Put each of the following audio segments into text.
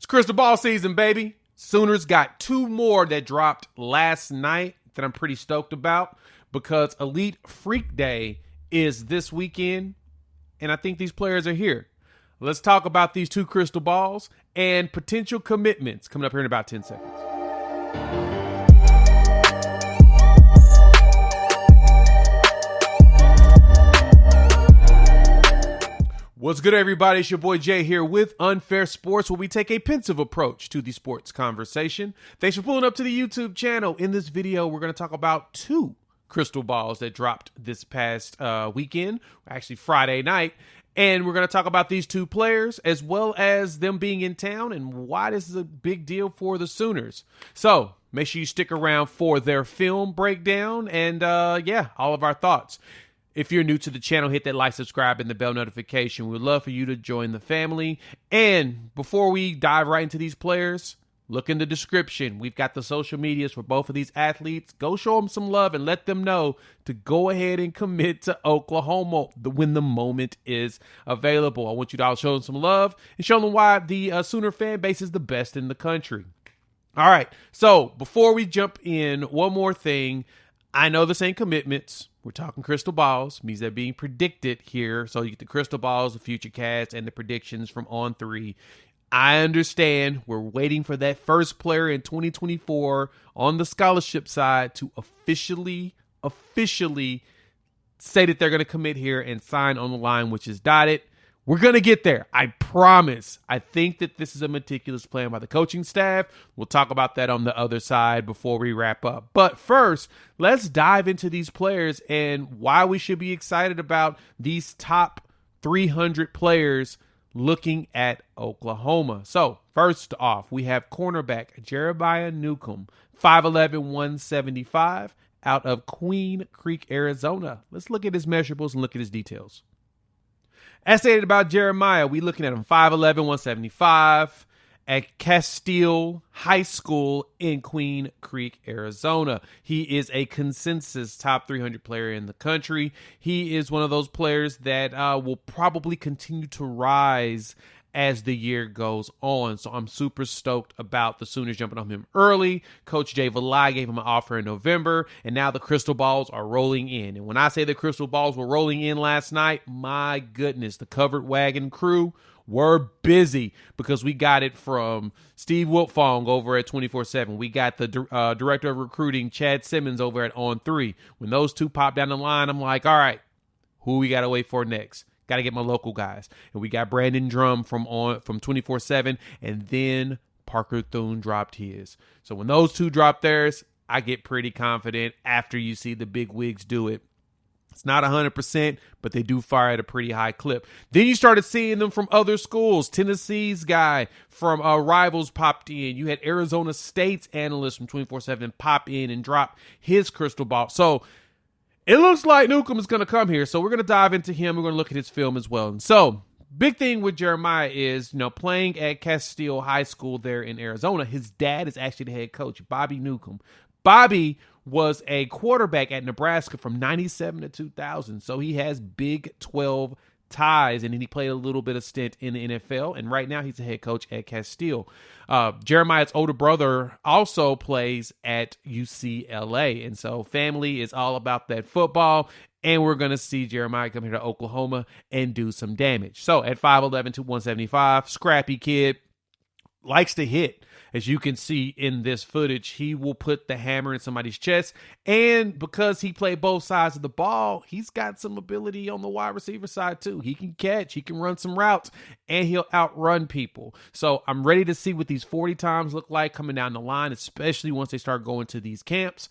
It's crystal ball season, baby. Sooners got two more that dropped last night that I'm pretty stoked about because Elite Freak Day is this weekend, and I think these players are here. Let's talk about these two crystal balls and potential commitments coming up here in about 10 seconds. What's good, everybody? It's your boy Jay here with Unfair Sports, where we take a pensive approach to the sports conversation. Thanks for pulling up to the YouTube channel. In this video, we're going to talk about two crystal balls that dropped this past weekend, actually Friday night. And we're going to talk about these two players as well as them being in town and why this is a big deal for the Sooners. So make sure you stick around for their film breakdown and all of our thoughts. If you're new to the channel, hit that like, subscribe, and the bell notification. We'd love for you to join the family. And before we dive right into these players, look in the description. We've got the social medias for both of these athletes. Go show them some love and let them know to go ahead and commit to Oklahoma when the moment is available. I want you to all show them some love and show them why the Sooner fan base is the best in the country. All right, so before we jump in, one more thing. I know this ain't commitments. We're talking crystal balls, means they're being predicted here. So you get the crystal balls, the future cast, and the predictions from On 3. I understand we're waiting for that first player in 2024 on the scholarship side to officially say that they're going to commit here and sign on the line, which is dotted. We're going to get there. I promise. I think that this is a meticulous plan by the coaching staff. We'll talk about that on the other side before we wrap up. But first, let's dive into these players and why we should be excited about these top 300 players looking at Oklahoma. So first off, we have cornerback Jeremiah Newcombe, 5'11", 175, out of Queen Creek, Arizona. Let's look at his measurables and look at his details. As stated about Jeremiah, we looking at him 5'11", 175 at Castile High School in Queen Creek, Arizona. He is a consensus top 300 player in the country. He is one of those players that will probably continue to rise as the year goes on. So I'm super stoked about the Sooners jumping on him early. Coach Jay Valai gave him an offer in November, and now the crystal balls are rolling in. And when I say the crystal balls were rolling in last night, my goodness, the covered wagon crew were busy because we got it from Steve Wiltfong over at 24/7. We got the director of recruiting, Chad Simmons, over at On 3. When those two popped down the line, I'm like, all right, who we got to wait for next? Got to get my local guys. And we got Brandon Drum from 24/7, and then Parker Thune dropped his. So when those two drop theirs, I get pretty confident after you see the big wigs do it. It's not 100%, but they do fire at a pretty high clip. Then you started seeing them from other schools. Tennessee's guy from Rivals popped in. You had Arizona State's analyst from 24/7 pop in and drop his crystal ball. So it looks like Newcombe is going to come here, so we're going to dive into him. We're going to look at his film as well. And so, big thing with Jeremiah is, playing at Castile High School there in Arizona, his dad is actually the head coach, Bobby Newcombe. Bobby was a quarterback at Nebraska from 97 to 2000, so he has Big 12 ties, and then he played a little bit of stint in the NFL, and right now he's a head coach at Castile. Jeremiah's older brother also plays at UCLA, and so family is all about that football, and we're going to see Jeremiah come here to Oklahoma and do some damage. So at 5'11" to 175, scrappy kid, likes to hit. As you can see in this footage, he will put the hammer in somebody's chest. And because he played both sides of the ball, he's got some ability on the wide receiver side too. He can catch, he can run some routes, and he'll outrun people. So I'm ready to see what these 40 times look like coming down the line, especially once they start going to these camps.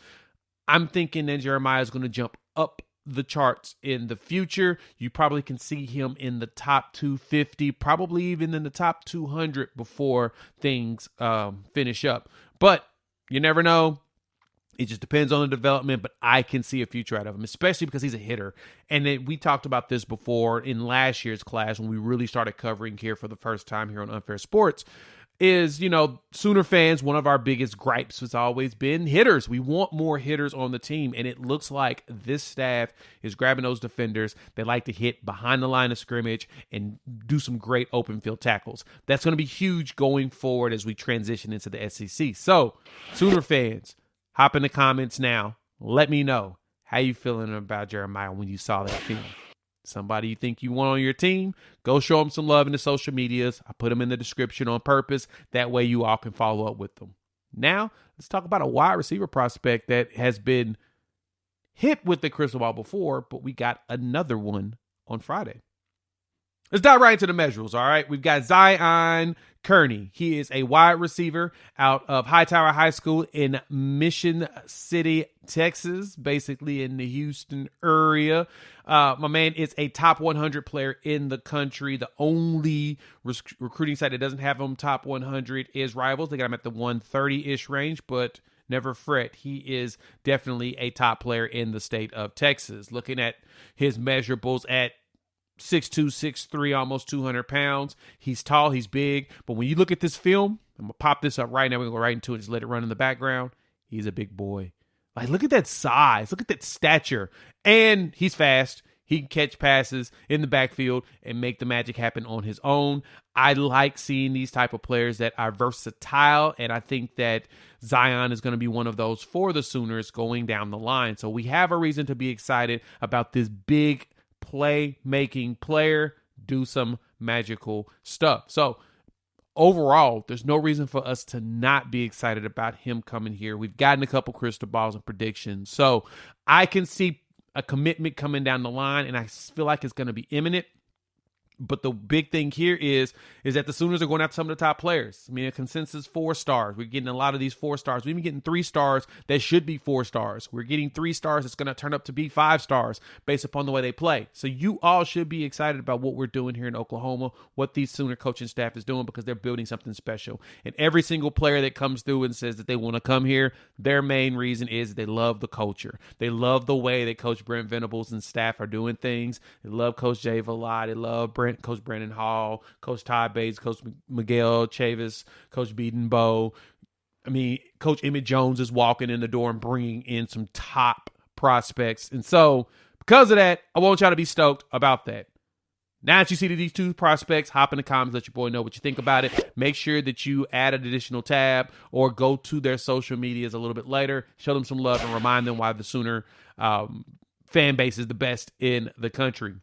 I'm thinking that Jeremiah is going to jump up the charts in the future. You probably can see him in the top 250, probably even in the top 200 before things finish up. But you never know. It just depends on the development, but I can see a future out of him, especially because he's a hitter. And we talked about this before in last year's class when we really started covering here for the first time here on Unfair Sports. is, Sooner fans, one of our biggest gripes has always been hitters. We want more hitters on the team, and it looks like this staff is grabbing those defenders. They like to hit behind the line of scrimmage and do some great open field tackles. That's going to be huge going forward as we transition into the SEC. So, Sooner fans, hop in the comments now. Let me know how you feeling about Jeremiah when you saw that film. Somebody you think you want on your team, go show them some love in the social medias. I put them in the description on purpose. That way you all can follow up with them. Now, let's talk about a wide receiver prospect that has been hit with the crystal ball before, but we got another one on Friday. Let's dive right into the measurables, all right? We've got Zion Kearney. He is a wide receiver out of Hightower High School in Mission City, Texas, basically in the Houston area. My man is a top 100 player in the country. The only recruiting site that doesn't have him top 100 is Rivals. They got him at the 130-ish range, but never fret. He is definitely a top player in the state of Texas. Looking at his measurables at 6'2", 6'3", almost 200 pounds. He's tall, he's big. But when you look at this film, I'm going to pop this up right now. We're going to go right into it. Just let it run in the background. He's a big boy. Like, look at that size. Look at that stature. And he's fast. He can catch passes in the backfield and make the magic happen on his own. I like seeing these type of players that are versatile, and I think that Zion is going to be one of those for the Sooners going down the line. So we have a reason to be excited about this big play-making player, do some magical stuff. So overall, there's no reason for us to not be excited about him coming here. We've gotten a couple crystal balls and predictions. So I can see a commitment coming down the line, and I feel like it's going to be imminent. But the big thing here is that the Sooners are going after some of the top players. I mean, a consensus 4 stars. We're getting a lot of these 4 stars. We've been getting 3 stars that should be 4 stars. We're getting 3 stars that's going to turn up to be 5 stars based upon the way they play. So you all should be excited about what we're doing here in Oklahoma, what these Sooner coaching staff is doing, because they're building something special. And every single player that comes through and says that they want to come here, their main reason is they love the culture. They love the way that Coach Brent Venables and staff are doing things. They love Coach Jay Valad. They love Coach Brandon Hall, Coach Todd Bates, Coach Miguel Chavis, Coach Beaton-Bowe. I mean, Coach Emmett Jones is walking in the door and bringing in some top prospects. And so, because of that, I want y'all to be stoked about that. Now that you see these 2 prospects, hop in the comments, let your boy know what you think about it. Make sure that you add an additional tab or go to their social medias a little bit later. Show them some love and remind them why the Sooner fan base is the best in the country.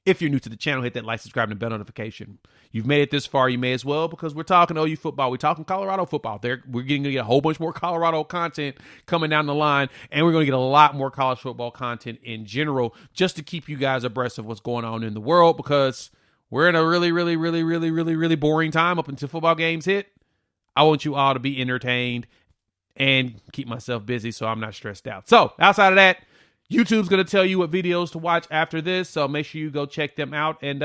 If you're new to the channel, hit that like, subscribe, and bell notification. You've made it this far, you may as well, because we're talking OU football. We're talking Colorado football. We're going to get a whole bunch more Colorado content coming down the line, and we're going to get a lot more college football content in general, just to keep you guys abreast of what's going on in the world, because we're in a really, really, really, really, really, really boring time up until football games hit. I want you all to be entertained and keep myself busy so I'm not stressed out. So, outside of that, YouTube's going to tell you what videos to watch after this, so make sure you go check them out, and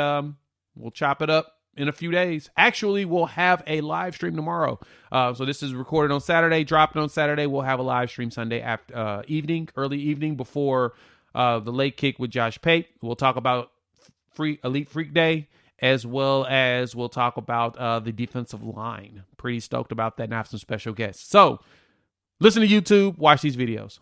we'll chop it up in a few days. Actually, we'll have a live stream tomorrow. So this is recorded on Saturday, dropping on Saturday. We'll have a live stream Sunday after early evening before the late kick with Josh Pate. We'll talk about Elite Freak Day, as well as we'll talk about the defensive line. Pretty stoked about that, and have some special guests. So listen to YouTube, watch these videos.